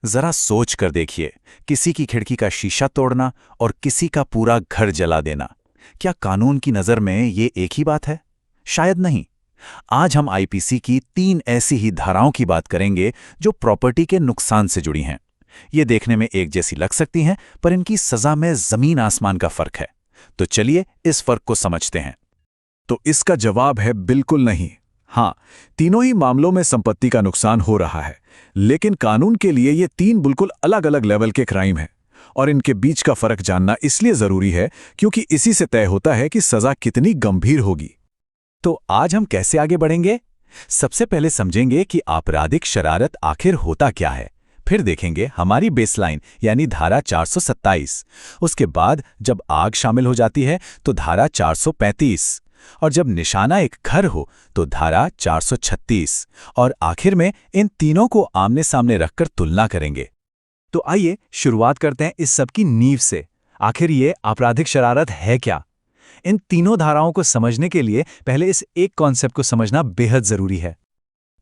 जरा सोच कर देखिए, किसी की खिड़की का शीशा तोड़ना और किसी का पूरा घर जला देना, क्या कानून की नज़र में ये एक ही बात है? शायद नहीं। आज हम आईपीसी की 3 ऐसी ही धाराओं की बात करेंगे जो प्रॉपर्टी के नुकसान से जुड़ी हैं। ये देखने में एक जैसी लग सकती हैं, पर इनकी सजा में जमीन आसमान का फर्क है। तो चलिए इस फर्क को समझते हैं। तो इसका जवाब है बिल्कुल नहीं। हाँ, तीनों ही मामलों में संपत्ति का नुकसान हो रहा है, लेकिन कानून के लिए ये 3 बिल्कुल अलग अलग लेवल के क्राइम हैं। और इनके बीच का फर्क जानना इसलिए जरूरी है क्योंकि इसी से तय होता है कि सजा कितनी गंभीर होगी। तो आज हम कैसे आगे बढ़ेंगे? सबसे पहले समझेंगे कि आपराधिक शरारत आखिर होता क्या है। फिर देखेंगे हमारी बेसलाइन यानी धारा 427। उसके बाद जब आग शामिल हो जाती है तो धारा 435, और जब निशाना एक घर हो तो धारा 436, और आखिर में इन तीनों को आमने सामने रखकर तुलना करेंगे। तो आइए शुरुआत करते हैं इस सब की नींव से। आखिर ये आपराधिक शरारत है क्या? इन तीनों धाराओं को समझने के लिए पहले इस एक कॉन्सेप्ट को समझना बेहद जरूरी है।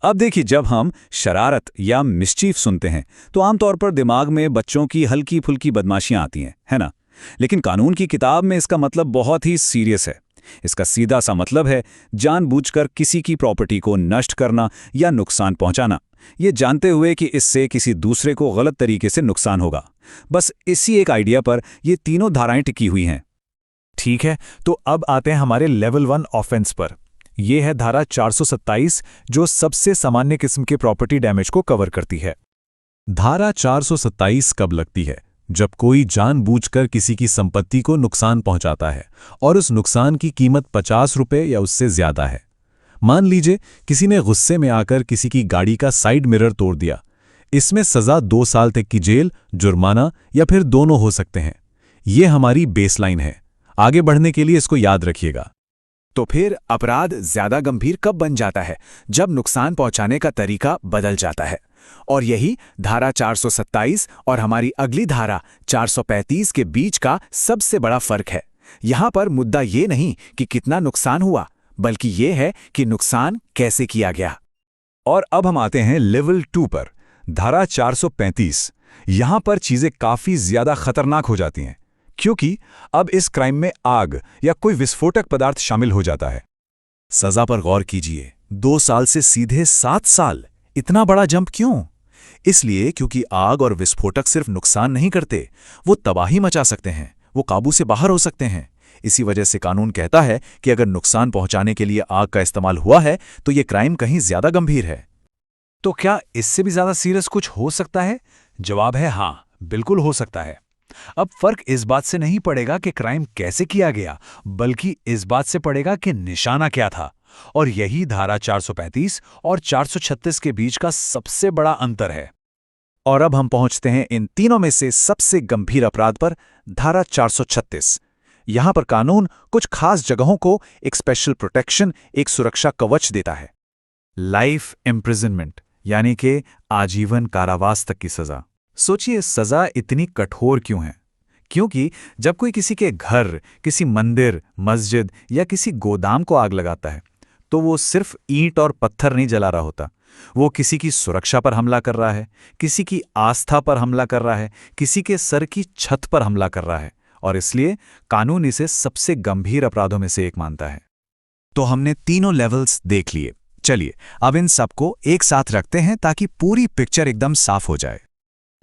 अब देखिए, जब हम शरारत या मिस्चीफ सुनते हैं तो आमतौर पर दिमाग में बच्चों की हल्की फुल्की बदमाशियां आती हैं, है ना? लेकिन कानून की किताब में इसका मतलब बहुत ही सीरियस है। इसका सीधा सा मतलब है जानबूझकर किसी की प्रॉपर्टी को नष्ट करना या नुकसान पहुंचाना, ये जानते हुए कि इससे किसी दूसरे को गलत तरीके से नुकसान होगा। बस इसी एक आइडिया पर ये तीनों धाराएं टिकी हुई हैं। ठीक है, तो अब आते हैं हमारे लेवल 1 ऑफेंस पर। यह है धारा 427, जो सबसे सामान्य किस्म के प्रॉपर्टी डैमेज को कवर करती है। धारा 427 कब लगती है? जब कोई जानबूझकर किसी की संपत्ति को नुकसान पहुंचाता है और उस नुकसान की कीमत 50 रुपए या उससे ज्यादा है। मान लीजिए किसी ने गुस्से में आकर किसी की गाड़ी का साइड मिरर तोड़ दिया। इसमें सजा 2 साल तक की जेल, जुर्माना या फिर दोनों हो सकते हैं। ये हमारी बेसलाइन है। आगे बढ़ने के लिए इसको याद रखिएगा। तो फिर अपराध ज्यादा गंभीर कब बन जाता है? जब नुकसान पहुंचाने का तरीका बदल जाता है। और यही धारा 427 और हमारी अगली धारा 435 के बीच का सबसे बड़ा फर्क है। यहां पर मुद्दा ये नहीं कि कितना नुकसान हुआ, बल्कि ये है कि नुकसान कैसे किया गया। और अब हम आते हैं लेवल 2 पर, धारा 435। यहां पर चीजें काफी ज्यादा खतरनाक हो जाती हैं, क्योंकि अब इस क्राइम में आग या कोई विस्फोटक पदार्थ शामिल हो जाता है। सजा पर गौर कीजिए, 2 साल से सीधे 7 साल। इतना बड़ा जंप क्यों? इसलिए क्योंकि आग और विस्फोटक सिर्फ नुकसान नहीं करते, वो तबाही मचा सकते हैं, वो काबू से बाहर हो सकते हैं। इसी वजह से कानून कहता है कि अगर नुकसान पहुंचाने के लिए आग का इस्तेमाल हुआ है तो ये क्राइम कहीं ज्यादा गंभीर है। तो क्या इससे भी ज्यादा सीरियस कुछ हो सकता है? जवाब है हाँ, बिल्कुल हो सकता है। अब फर्क इस बात से नहीं पड़ेगा कि क्राइम कैसे किया गया, बल्कि इस बात से पड़ेगा कि निशाना क्या था। और यही धारा 435 और 436 के बीच का सबसे बड़ा अंतर है। और अब हम पहुंचते हैं इन तीनों में से सबसे गंभीर अपराध पर, धारा 436। यहां पर कानून कुछ खास जगहों को एक स्पेशल प्रोटेक्शन, एक सुरक्षा कवच देता है। लाइफ इम्प्रिजनमेंट यानी कि आजीवन कारावास तक की सजा। सोचिए, सजा इतनी कठोर क्यों है? क्योंकि जब कोई किसी के घर, किसी मंदिर, मस्जिद या किसी गोदाम को आग लगाता है तो वो सिर्फ ईंट और पत्थर नहीं जला रहा होता। वो किसी की सुरक्षा पर हमला कर रहा है, किसी की आस्था पर हमला कर रहा है, किसी के सर की छत पर हमला कर रहा है। और इसलिए कानून इसे सबसे गंभीर अपराधों में से एक मानता है। तो हमने तीनों लेवल्स देख लिए। चलिए अब इन सबको एक साथ रखते हैं ताकि पूरी पिक्चर एकदम साफ हो जाए।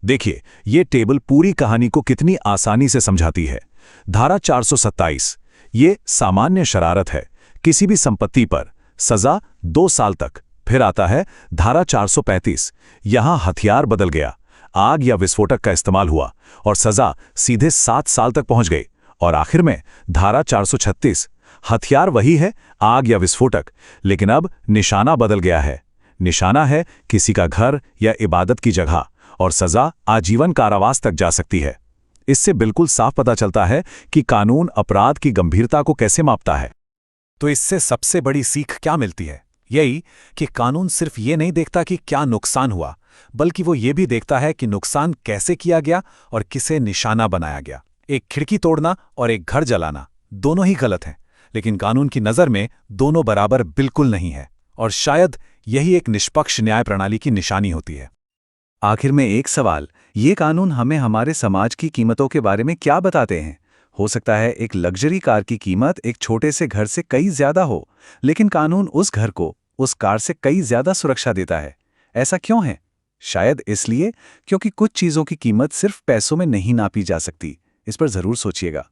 देखिए, ये टेबल पूरी कहानी को कितनी आसानी से समझाती है। धारा 427 ये सामान्य शरारत है, किसी भी संपत्ति पर सजा 2 साल तक। फिर आता है धारा 435, यहां हथियार बदल गया, आग या विस्फोटक का इस्तेमाल हुआ और सजा सीधे 7 साल तक पहुंच गई। और आखिर में धारा 436, हथियार वही है, आग या विस्फोटक, लेकिन अब निशाना बदल गया है। निशाना है किसी का घर या इबादत की जगह, और सजा आजीवन कारावास तक जा सकती है। इससे बिल्कुल साफ पता चलता है कि कानून अपराध की गंभीरता को कैसे मापता है। तो इससे सबसे बड़ी सीख क्या मिलती है? यही कि कानून सिर्फ ये नहीं देखता कि क्या नुकसान हुआ, बल्कि वो ये भी देखता है कि नुकसान कैसे किया गया और किसे निशाना बनाया गया। एक खिड़की तोड़ना और एक घर जलाना दोनों ही गलत हैं, लेकिन कानून की नज़र में दोनों बराबर बिल्कुल नहीं है। और शायद यही एक निष्पक्ष न्याय प्रणाली की निशानी होती है। आखिर में एक सवाल, ये कानून हमें हमारे समाज की कीमतों के बारे में क्या बताते हैं? हो सकता है एक लग्जरी कार की कीमत एक छोटे से घर से कई ज्यादा हो, लेकिन कानून उस घर को उस कार से कई ज्यादा सुरक्षा देता है। ऐसा क्यों है? शायद इसलिए क्योंकि कुछ चीजों की कीमत सिर्फ पैसों में नहीं नापी जा सकती। इस पर जरूर सोचिएगा।